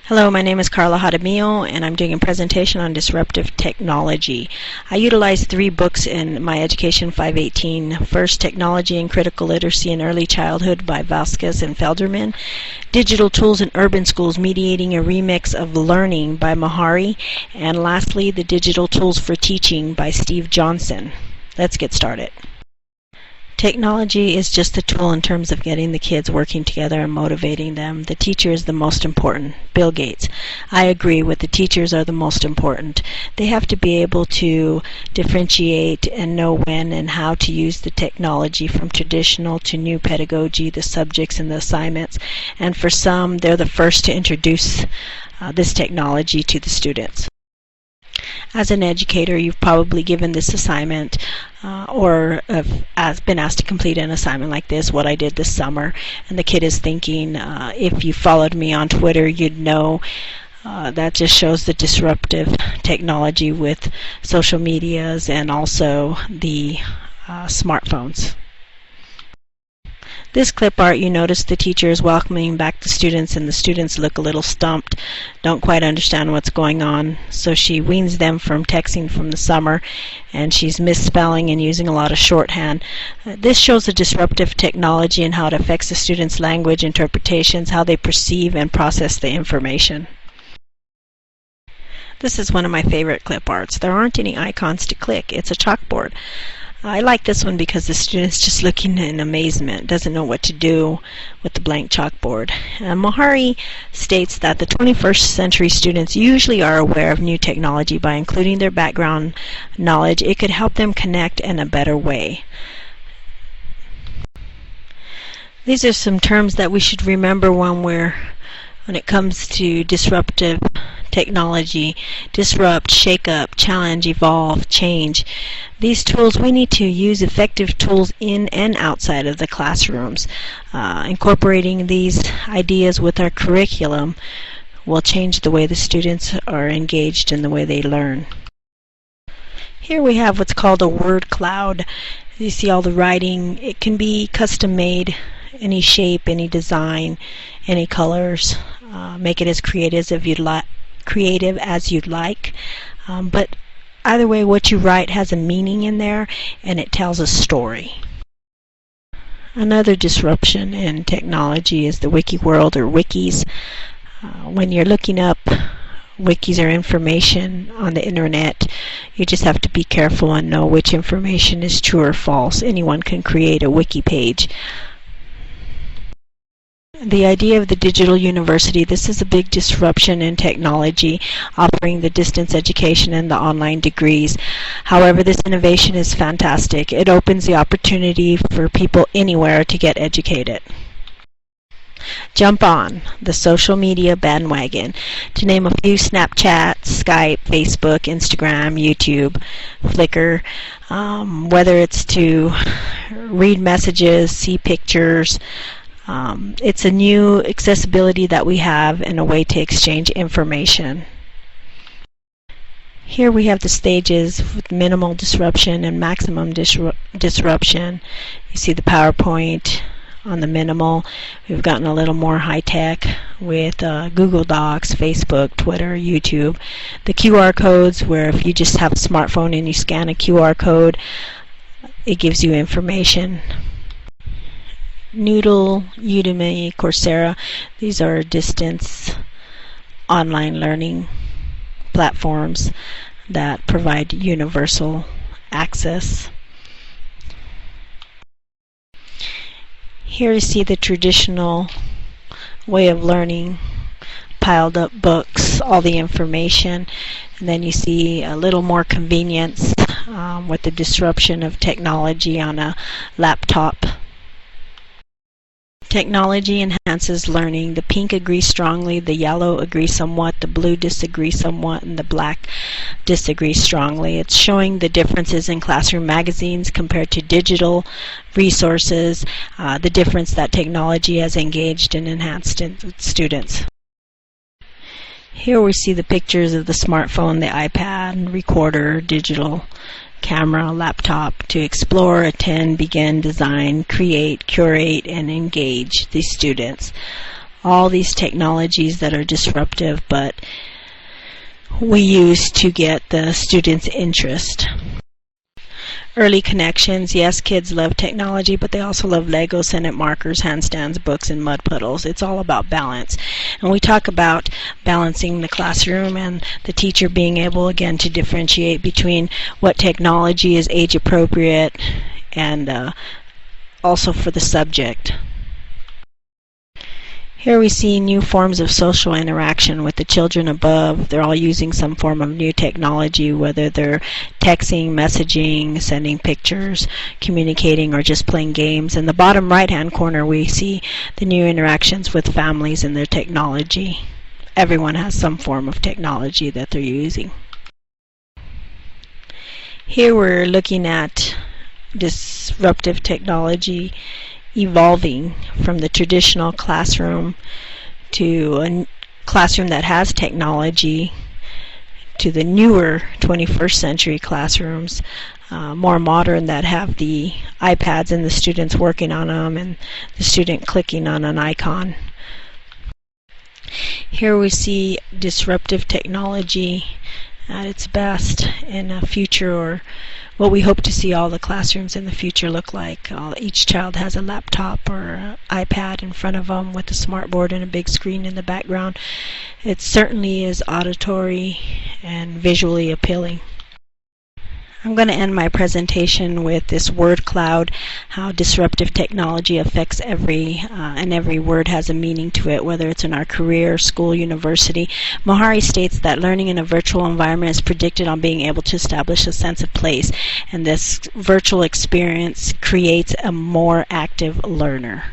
Hello, my name is Carla Jaramillo, and I'm doing a presentation on disruptive technology. I utilize 3 books in my Education 518. First, Technology and Critical Literacy in Early Childhood by Vasquez and Felderman. Digital Tools in Urban Schools, Mediating a Remix of Learning by Mahari. And lastly, The Digital Tools for Teaching by Steve Johnson. Let's get started. Technology is just a tool in terms of getting the kids working together and motivating them. The teacher is the most important. Bill Gates. I agree with the teachers are the most important. They have to be able to differentiate and know when and how to use the technology from traditional to new pedagogy, the subjects and the assignments. And for some, they're the first to introduce this technology to the students. As an educator, you've probably given this assignment or have been asked to complete an assignment like this, what I did this summer, and the kid is thinking, if you followed me on Twitter, you'd know that just shows the disruptive technology with social medias and also the smartphones. This clip art, you notice the teacher is welcoming back the students, and the students look a little stumped, don't quite understand what's going on. So she weans them from texting from the summer, and she's misspelling and using a lot of shorthand. This shows the disruptive technology and how it affects the students' language interpretations, how they perceive and process the information. This is one of my favorite clip arts. There aren't any icons to click. It's a chalkboard. I like this one because the student's just looking in amazement, doesn't know what to do with the blank chalkboard. Mahari states that the 21st century students usually are aware of new technology by including their background knowledge. It could help them connect in a better way. These are some terms that we should remember when it comes to disruptive technology. Disrupt, shake up, challenge, evolve, change. These tools, we need to use effective tools in and outside of the classrooms. Incorporating these ideas with our curriculum will change the way the students are engaged and the way they learn. Here we have what's called a word cloud. You see all the writing. It can be custom made, any shape, any design, any colors. Make it as creative as you'd like. But either way, what you write has a meaning in there, and it tells a story. Another disruption in technology is the wiki world, or wikis. When you're looking up wikis or information on the internet, you just have to be careful and know which information is true or false. Anyone can create a wiki page. The idea of the digital university, this is a big disruption in technology, offering the distance education and the online degrees. However, this innovation is fantastic. It opens the opportunity for people anywhere to get educated. Jump on the social media bandwagon. To name a few: Snapchat, Skype, Facebook, Instagram, YouTube, Flickr. Whether it's to read messages, see pictures, it's a new accessibility that we have and a way to exchange information. Here we have the stages with minimal disruption and maximum disruption. You see the PowerPoint on the minimal. We've gotten a little more high-tech with Google Docs, Facebook, Twitter, YouTube. The QR codes, where if you just have a smartphone and you scan a QR code, it gives you information. Noodle, Udemy, Coursera, these are distance online learning platforms that provide universal access. Here you see the traditional way of learning, piled up books, all the information, and then you see a little more convenience with the disruption of technology on a laptop. Technology enhances learning. The pink agrees strongly, the yellow agrees somewhat, the blue disagrees somewhat, and the black disagrees strongly. It's showing the differences in classroom magazines compared to digital resources, the difference that technology has engaged and enhanced in students. Here we see the pictures of the smartphone, the iPad, recorder, digital camera, laptop, to explore, attend, begin, design, create, curate, and engage these students. all these technologies that are disruptive, but we use to get the students' interest. Early connections. Yes, kids love technology, but they also love Lego, Senate markers, handstands, books, and mud puddles. It's all about balance. And we talk about balancing the classroom and the teacher being able, again, to differentiate between what technology is age appropriate and also for the subject. Here we see new forms of social interaction with the children above. They're all using some form of new technology, whether they're texting, messaging, sending pictures, communicating, or just playing games. In the bottom right-hand corner, we see the new interactions with families and their technology. Everyone has some form of technology that they're using. Here we're looking at disruptive technology evolving from the traditional classroom to a classroom that has technology, to the newer 21st century classrooms, more modern, that have the iPads and the students working on them and the student clicking on an icon. Here we see disruptive technology at its best in a future, or what we hope to see all the classrooms in the future look like. Each child has a laptop or an iPad in front of them with a smartboard and a big screen in the background. It certainly is auditory and visually appealing. I'm going to end my presentation with this word cloud, how disruptive technology affects and every word has a meaning to it, whether it's in our career, school, university. Mohari states that learning in a virtual environment is predicted on being able to establish a sense of place, and this virtual experience creates a more active learner.